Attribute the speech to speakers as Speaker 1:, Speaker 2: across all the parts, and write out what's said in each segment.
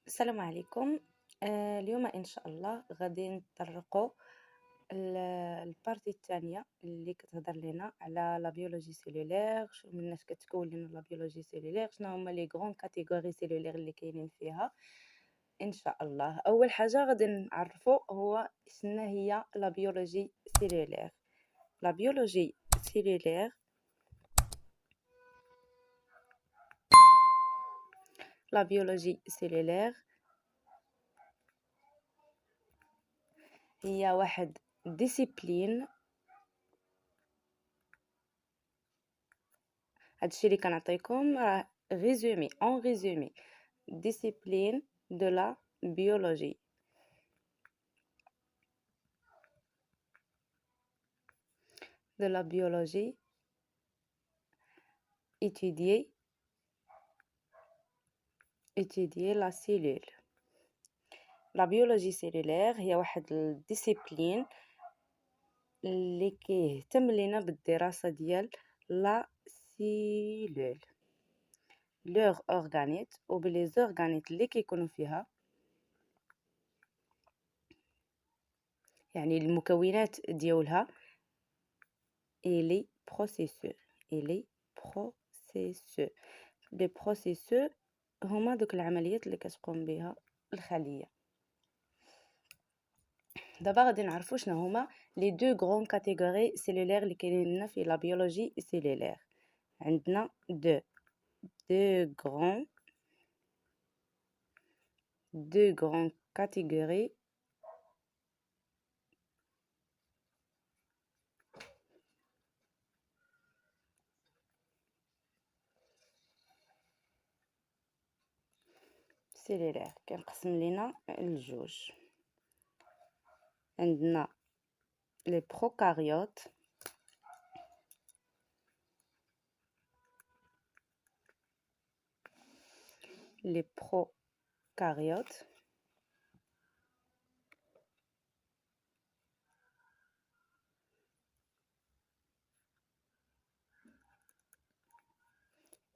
Speaker 1: السلام عليكم. اليوم إن شاء الله غادي نطرقوا البارتي الثانية اللي كتهضر لنا على لا بيولوجي سيلولير، مناش كتكون لنا لا بيولوجي سيلولير، شنو هما لي غران كاتيجوري سيلولير اللي كاينين فيها إن شاء الله. أول حاجة غادي نعرفوا هو شنو هي لا بيولوجي سيلولير. لا بيولوجي سيلولير لا بيولوجي سيلولير هي واحد ديسيبلين. هادشي اللي كنعطيكم راه ريزومي اون ريزومي discipline de la biologie. De la biologie, étudier la cellule. La biologie cellulaire هي واحد الديسيبلين اللي كيهتم لينا بالدراسة ديال لا سيلول لوغ اورغانيت وبلي زورغانيت اللي كيكونوا فيها، يعني المكونات ديالها، إلي بروسيسور لي بروسيسور هما دوك العمليات اللي كتقوم بها الخلية. دابا غادي نعرفوا شنو هما لي دو غران كاتيجوري سيلولير اللي كاينين لنا في لا بيولوجي سيلولير. عندنا دو غران كاتيجوري سيلولير كنقسم لينا لجوج. عندنا لي بروكاريوت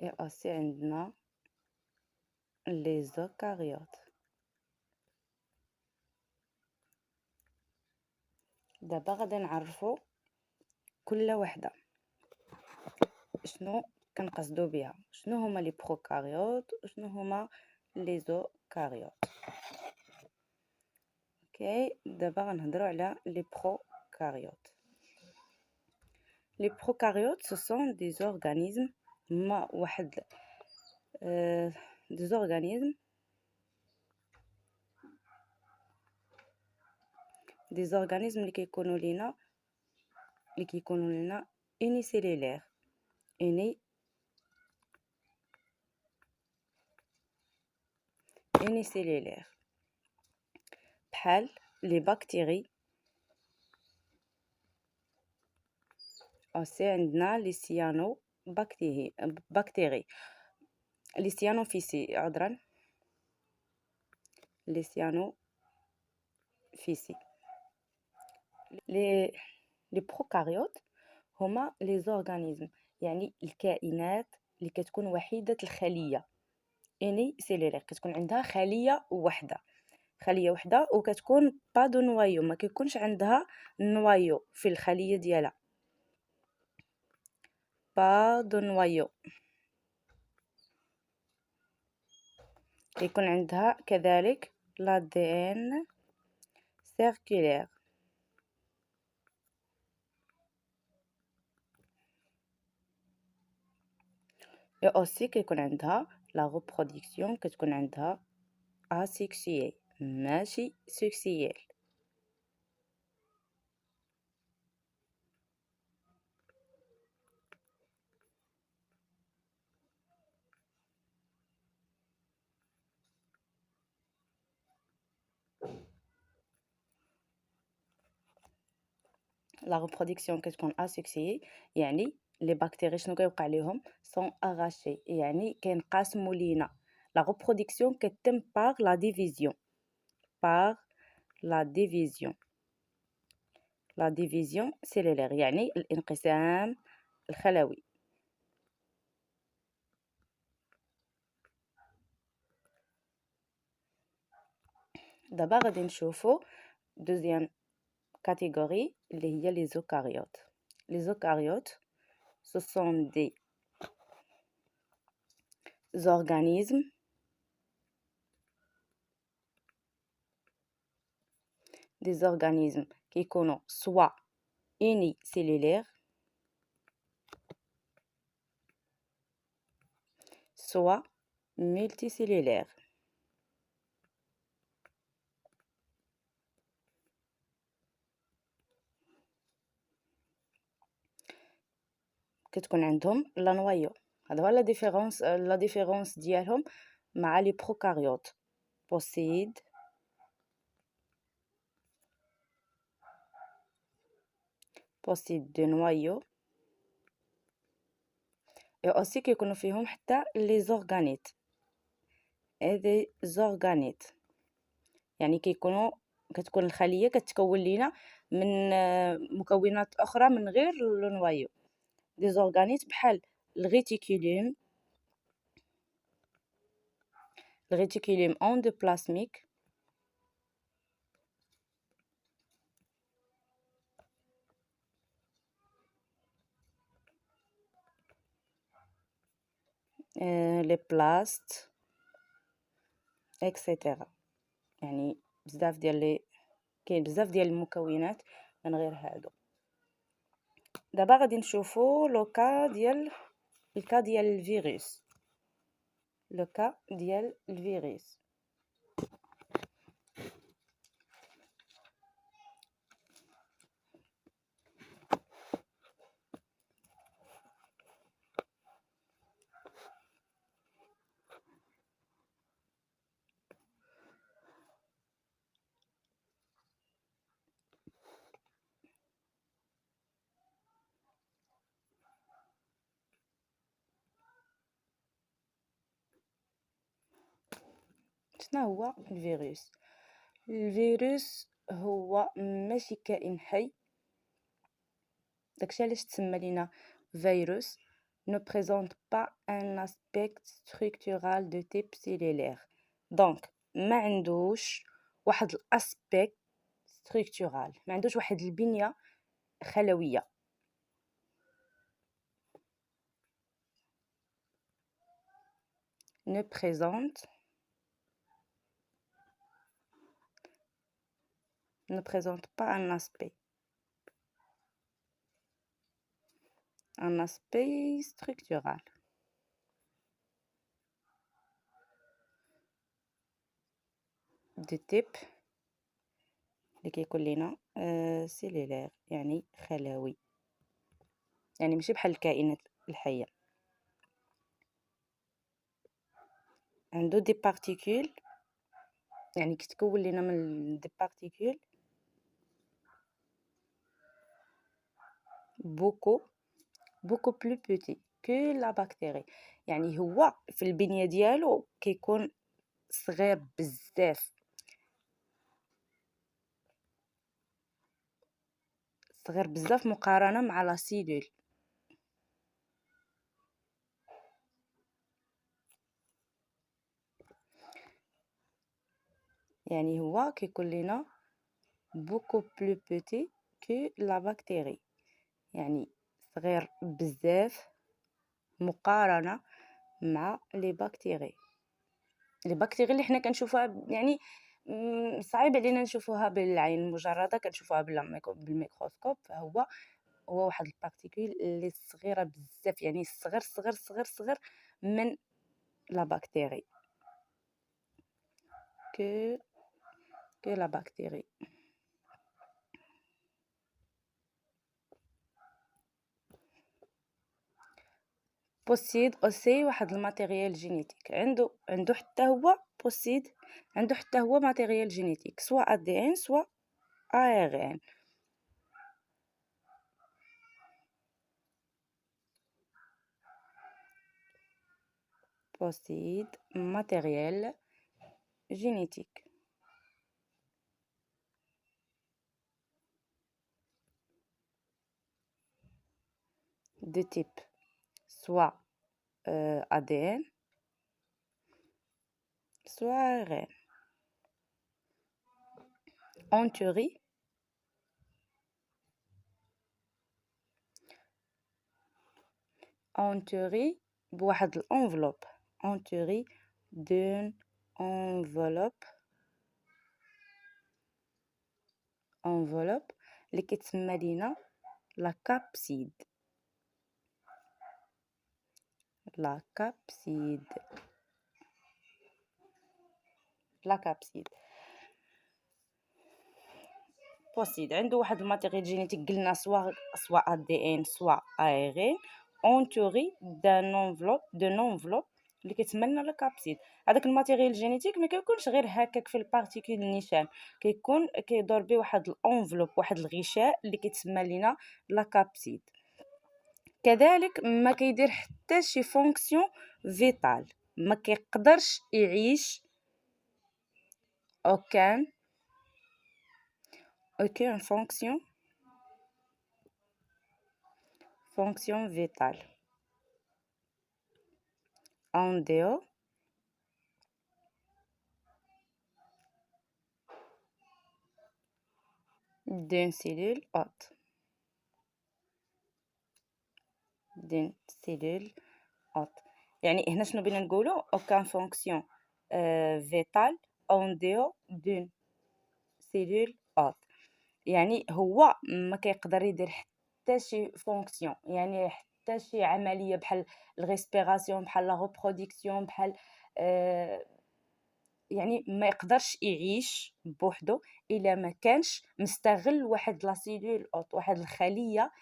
Speaker 1: et aussi عندنا لي زوكاريوت. دابا غادي نعرفوا كل وحده شنو كنقصدوا بها، شنو هما لي بروكاريوت وشنو هما لي زوكاريوت. اوكي، دابا غنهضروا على لي بروكاريوت. لي بروكاريوت سو سون دي زورغانيزم، هما واحد دي زورغانيزم اللي كيكونوا لينا اونيسيلولير اونيسيلولير بحال لي باكتيري. اوسي عندنا لي سيانو باكتيري لي سيانوفيسي عذرا لي سيانوفيسي. لي بروكاريوت هما لي زورغانيزم، يعني الكائنات اللي كتكون وحيدة الخلية، اني سيلولير كتكون عندها خلية وحدة وكتكون با دو نوايو، ما كيكونش عندها نوايو في الخلية ديالها، با دو نوايو. يكون عندها كذلك لا دي ان سيركولير. et aussi كيكون عندها لا reproduction، كتكون عندها asexuée ماشي sexuelle. لا reproduction كتكون asexuée، يعني لي بكتيري شنو كيوقع ليهم سون اغاشي، يعني كينقسموا لينا. لا reproduction كتم par la division la division cellulaire، يعني الانقسام الخلوي. دابا غادي نشوفو دوزيام كاتيجوري اللي هي لي زوكاريوت. لي زوكاريوت ce sont des organismes كيكونوا soit unicellulaires soit multicellulaires. كتكون عندهم لا نوايو. هذا هو لا ديفيرونس ديالهم مع لي بروكاريوت. possède de noyaux et aussi كيكونوا فيهم حتى لي زورغانيت يعني كتكون الخليه كتكون لينا من مكونات اخرى من غير لو نوايو. دي زورغانيت بحال الريتيكولوم اندوبلازميك لي بلاست اكسيتيرا. يعني كاين بزاف ديال المكونات من غير هادو. دابا غادي نشوفو الكا ديال الفيروس. شنو هو الفيروس؟ الفيروس هو ماشي كائن حي. داكشي علاش تسمى لينا فيروس. ne présente pas un aspect structural de type cellulaire. دونك ما عندوش واحد الاسبيكت ستركتورال، ما عندوش واحد البنية خلوية. ne présente pas un aspect structural de type اللي كيكون لينا سيلولير يعني خلوي، يعني ماشي بحال الكائنات الحية. عنده دي بارتيكول، يعني كتكون لينا من دي بارتيكول beaucoup plus petit que la bactérie. يعني هو في البنية ديالو كيكون صغير بزاف، مقارنة مع لا سيلول. يعني هو كيكون لينا beaucoup plus petit que la bactérie، يعني صغير بزاف مقارنة مع لي بكتيري اللي حنا كنشوفوها. يعني صعيب علينا نشوفوها بالعين المجردة، كنشوفوها بالميكروسكوب. فهو واحد البارتيكول اللي صغيرة بزاف، يعني صغر من لا بكتيري que la bactérie. بوسيد اوسي واحد الماتيريال جينيتيك. عنده حتى هو ماتيريال جينيتيك، سوا ADN سوا ARN. possède matériel génétique de type soit ADN soit ARN. en théorie بواحد الانفلوب en théorie d'une enveloppe اللي كتسمى لينا لا كابسيد. بوسيد عنده واحد الماتيريال جينيتيك قلنا سوا ADN سوا ARN اونتوري دون انفلوب اللي كيتسمى لنا لا كابسيد. هذاك الماتيريال جينيتيك ما كيكونش غير هكاك في البارتيكول نيشان، كيدور به واحد الانفلوب، واحد الغشاء اللي كيتسمى لنا لا كابسيد. كذلك ما كيدير حتى شي فونكسيون فيتال، ما كيقدرش يعيش aucune fonction vitale en dehors d'une cellule hôte. يعني هنا شنو بغينا نقولوا؟ aucune fonction vitale en dehors d'une cellule hôte. يعني هو ما كيقدر يدير حتى شي فونكسيون، يعني حتى شي عمليه بحال الريسبيراسيون، بحال لا ريبرودكسيون، بحال يعني ما يقدرش يعيش بوحدو الا ما كانش مستغل واحد لا سيلول اوت، واحد الخليه.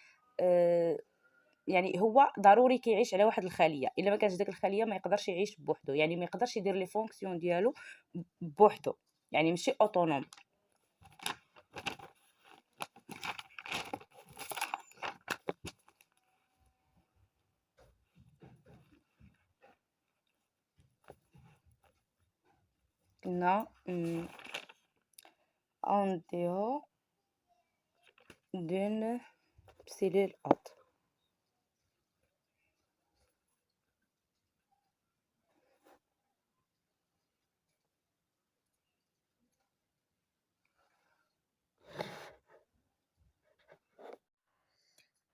Speaker 1: يعني هو ضروري كيعيش على واحد الخليه، الا ما كانش داك الخليه ما يقدرش يعيش بوحدو، يعني ما يقدرش يدير لي فونكسيون ديالو بوحدو، يعني ماشي اوتونوم. قلنا en dehors d'une cellule hôte.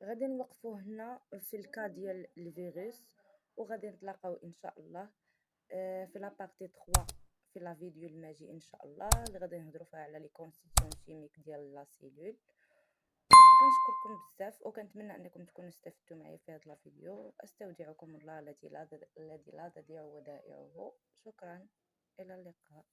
Speaker 1: غادي نوقفوا هنا في الكا ديال الفيروس، وغادي نتلاقاو ان شاء الله في لا بارتي 3 في لا فيديو الماجي ان شاء الله، اللي غادي نهضروا فيها على لي كونستيتيون شيميك ديال لا سيلول. كنشكركم بزاف وكنتمنى انكم تكونوا استفدتوا معايا في هذا الفيديو. استودعكم الله الذي لا تضيع ودائعه. شكرا، الى اللقاء.